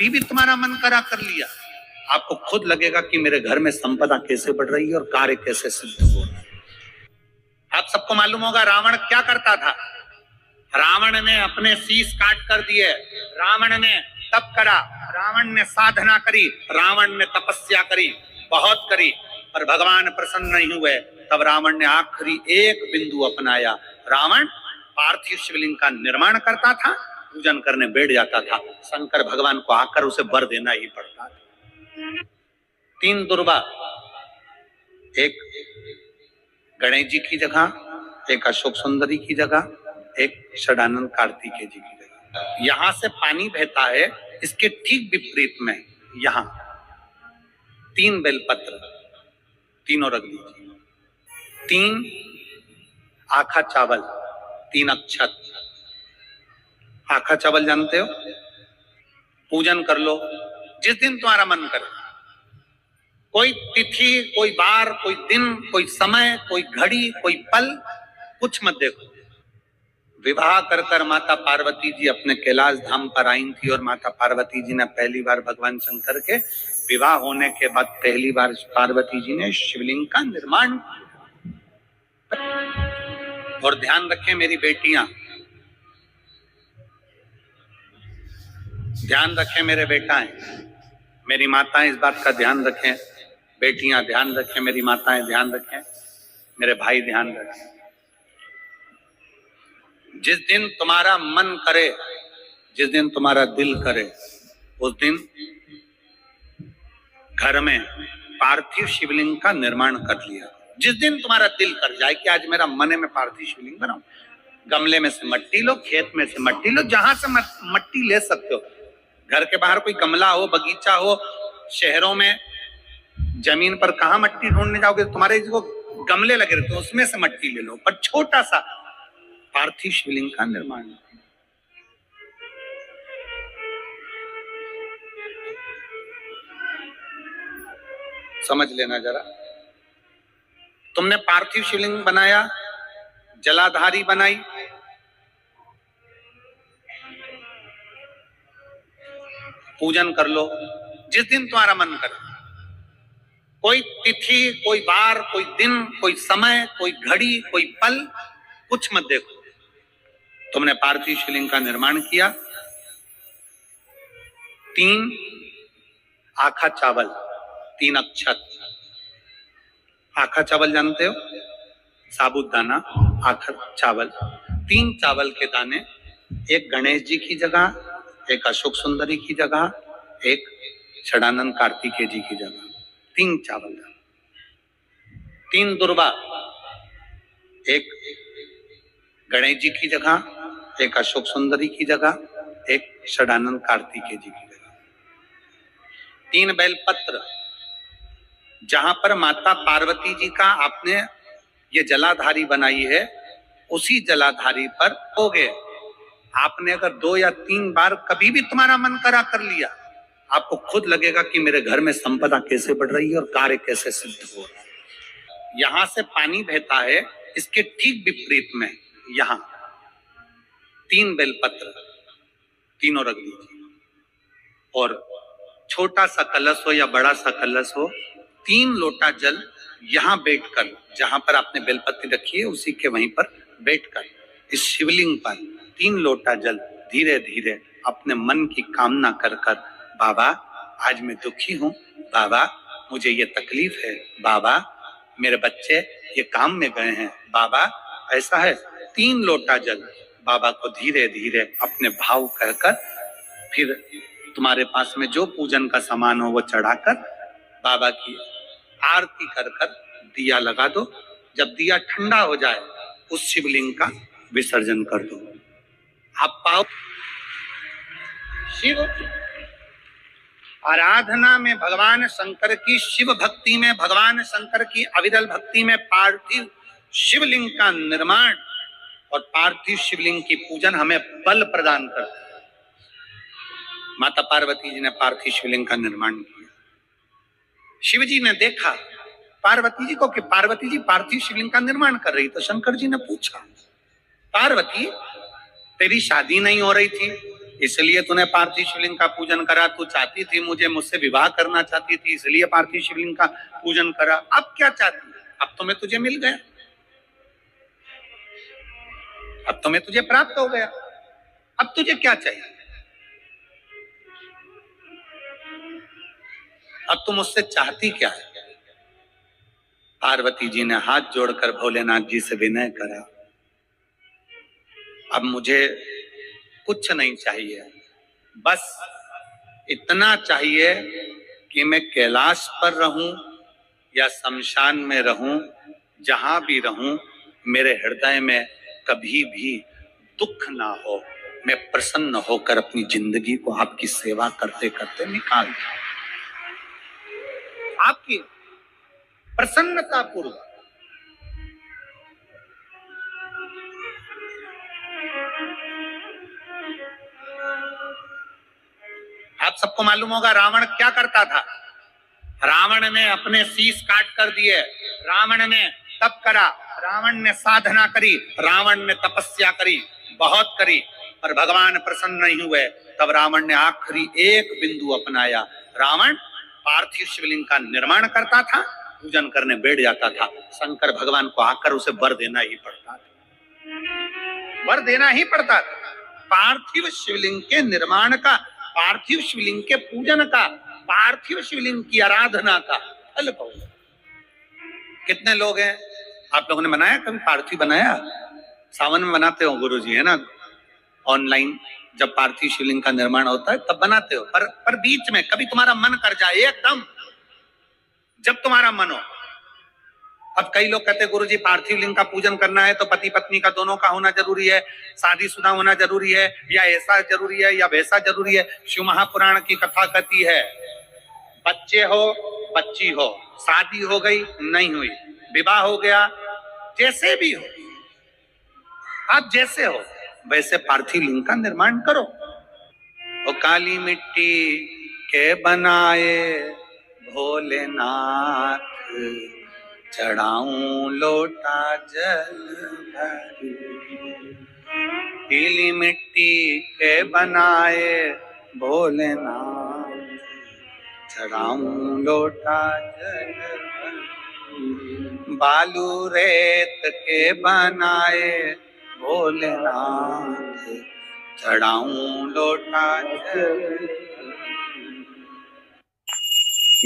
कभी भी तुम्हारा मन करा कर लिया, आपको खुद लगेगा कि मेरे घर में संपदा कैसे बढ़ रही है और कार्य कैसे सिद्ध हो रहा है। आप सबको मालूम होगा रावण क्या करता था। रावण ने अपने शीश काट कर दिए, रावण ने तप करा, रावण ने साधना करी, रावण ने तपस्या करी, बहुत करी, पर भगवान प्रसन्न नहीं हुए। तब रावण ने आखिरी एक बिंदु अपनाया। रावण पार्थिव शिवलिंग का निर्माण करता था, पूजन करने बैठ जाता था। शंकर भगवान को आकर उसे वर देना ही पड़ता था। 3 दुर्गा, एक गणेश जी की जगह, एक अशोक सुंदरी की जगह, एक षडानंद कार्तिकेय जी की जगह। यहां से पानी बहता है, इसके ठीक विपरीत में यहां 3 बेलपत्र, तीनों रख लीजिए। 3 आखा चावल, 3 अक्षत। आखा चावल जानते हो? पूजन कर लो जिस दिन तुम्हारा मन करे। कोई तिथि, कोई बार, कोई दिन, कोई समय, कोई घड़ी, कोई पल, कुछ मत देखो। विवाह कर कर माता पार्वती जी अपने कैलाश धाम पर आई थी और माता पार्वती जी ने पहली बार भगवान शंकर के विवाह होने के बाद पहली बार पार्वती जी ने शिवलिंग का निर्माण किया। और ध्यान रखें मेरी बेटियां, ध्यान रखें मेरे बेटाएं, मेरी माताएं इस बात का ध्यान रखें, बेटियां ध्यान रखें, मेरी माताएं ध्यान रखें, मेरे भाई ध्यान रखें। जिस दिन तुम्हारा मन करे, जिस दिन तुम्हारा दिल करे, उस दिन घर में पार्थिव शिवलिंग का निर्माण कर लिया। जिस दिन तुम्हारा दिल कर जाए कि आज मेरा मन है मैं पार्थिव शिवलिंग बनाऊं, गमले में से मट्टी लो, खेत में से मट्टी लो, जहां से मट्टी ले सकते हो। घर के बाहर कोई गमला हो, बगीचा हो, शहरों में जमीन पर कहां मट्टी ढूंढने जाओगे? तुम्हारे जो गमले लगे रहते हैं उसमें से मट्टी ले लो, पर छोटा सा पार्थिव शिवलिंग का निर्माण। समझ लेना जरा, तुमने पार्थिव शिवलिंग बनाया, जलाधारी बनाई, पूजन कर लो जिस दिन तुम्हारा मन करे। कोई तिथि, कोई बार, कोई दिन, कोई समय, कोई घड़ी, कोई पल, कुछ मत देखो। तुमने पार्थिव शिवलिंग का निर्माण किया। 3 आखा चावल, 3 अक्षत। आखा चावल जानते हो? साबूदाना, आखा चावल। 3 चावल के दाने, एक गणेश जी की जगह, एक अशोक सुंदरी की जगह, एक षडानंद कार्तिकेय जी की जगह। 3 चावल। 3 दुर्गा, एक गणेश जी की जगह, एक अशोक सुंदरी की जगह, एक षडानंद कार्तिकेय जी की जगह। 3 बेलपत्र, जहां पर माता पार्वती जी का आपने ये जलाधारी बनाई है, उसी जलाधारी पर हो गए। आपने अगर 2 या 3 बार कभी भी तुम्हारा मन करा कर लिया, आपको खुद लगेगा कि मेरे घर में संपदा कैसे बढ़ रही है और कार्य कैसे सिद्ध हो रहा है। यहां से पानी बहता है, इसके ठीक विपरीत में यहां 3 बेलपत्र, तीनों रख लीजिए। और छोटा सा कलश हो या बड़ा सा कलश हो, 3 लोटा जल यहां बैठकर, जहां पर आपने बेलपत्ती रखी है उसी के वहीं पर बैठकर इस शिवलिंग पर 3 लोटा जल धीरे धीरे अपने मन की कामना कर कर, बाबा आज मैं दुखी हूं, बाबा मुझे ये तकलीफ है, बाबा मेरे बच्चे ये काम में गए हैं, बाबा ऐसा है। 3 लोटा जल बाबा को धीरे धीरे अपने भाव कहकर, फिर तुम्हारे पास में जो पूजन का सामान हो वो चढ़ाकर बाबा की आरती कर कर दिया लगा दो। जब दिया ठंडा हो जाए उस शिवलिंग का विसर्जन कर दो। आप पाओ शिव आराधना में, भगवान शंकर की शिव भक्ति में, भगवान शंकर की अविरल भक्ति में पार्थिव शिवलिंग का निर्माण और पार्थिव शिवलिंग की पूजन हमें बल प्रदान करता है। माता पार्वती जी ने पार्थिव शिवलिंग का निर्माण किया। शिव जी ने देखा पार्वती जी को कि पार्वती जी पार्थिव शिवलिंग का निर्माण कर रही, तो शंकर जी ने पूछा, पार्वती तेरी शादी नहीं हो रही थी, इसलिए तूने पार्थिव शिवलिंग का पूजन करा। तू चाहती थी मुझसे विवाह करना चाहती थी, इसलिए पार्थिव शिवलिंग का पूजन करा। अब क्या चाहती है? अब तो मैं तुझे मिल गया, अब तो मैं तुझे प्राप्त हो गया, अब तुझे क्या चाहिए? अब तुम मुझसे चाहती क्या है? पार्वती जी ने हाथ जोड़कर भोलेनाथ जी से विनय करा, अब मुझे कुछ नहीं चाहिए, बस इतना चाहिए कि मैं कैलाश पर रहूं या शमशान में रहूं, जहां भी रहूं मेरे हृदय में कभी भी दुख ना हो। मैं प्रसन्न होकर अपनी जिंदगी को आपकी सेवा करते करते निकाल दूं, आपकी प्रसन्नता पूर्वक। आप सबको मालूम होगा रावण क्या करता था। रावण ने अपने शीश काट कर दिए, रावण ने तप करा, रावण ने साधना करी, रावण ने तपस्या करी, बहुत करी, पर भगवान प्रसन्न नहीं हुए। तब रावण ने आखिरी एक बिंदु अपनाया। रावण पार्थिव शिवलिंग का निर्माण करता था, पूजन करने बैठ जाता था। शंकर भगवान को आकर उसे वर देना ही पड़ता था, वर देना ही पड़ता था। पार्थिव शिवलिंग के निर्माण का, पार्थिव शिवलिंग के पूजन का, पार्थिव शिवलिंग की आराधना का फल पाओगे। कितने लोग हैं? आप लोगों ने बनाया कभी पार्थिव? बनाया? सावन में बनाते हो गुरुजी, है ना? ऑनलाइन जब पार्थिव शिवलिंग का निर्माण होता है तब बनाते हो, पर बीच में कभी तुम्हारा मन कर जाए, एकदम जब तुम्हारा मन हो। अब कई लोग कहते हैं गुरुजी पार्थिव लिंग का पूजन करना है तो पति पत्नी का दोनों का होना जरूरी है, शादीशुदा होना जरूरी है, या ऐसा जरूरी है या वैसा जरूरी है। शिव महापुराण की कथा कहती है बच्चे हो, बच्ची हो, शादी हो गई नहीं हुई, विवाह हो गया, जैसे भी हो, आप जैसे हो वैसे पार्थिव लिंग का निर्माण करो। वो काली मिट्टी के बनाए भोलेनाथ, चढ़ाऊं लोटा जल भरी। पीली मिट्टी के बनाए भोलेनाथ, चढ़ाऊं लोटा जल भरी। बालू रेत के बनाए भोलेनाथ, चढ़ाऊं लोटा जल।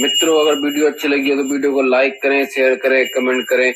मित्रों, अगर वीडियो अच्छी लगी हो तो वीडियो को लाइक करें, शेयर करें, कमेंट करें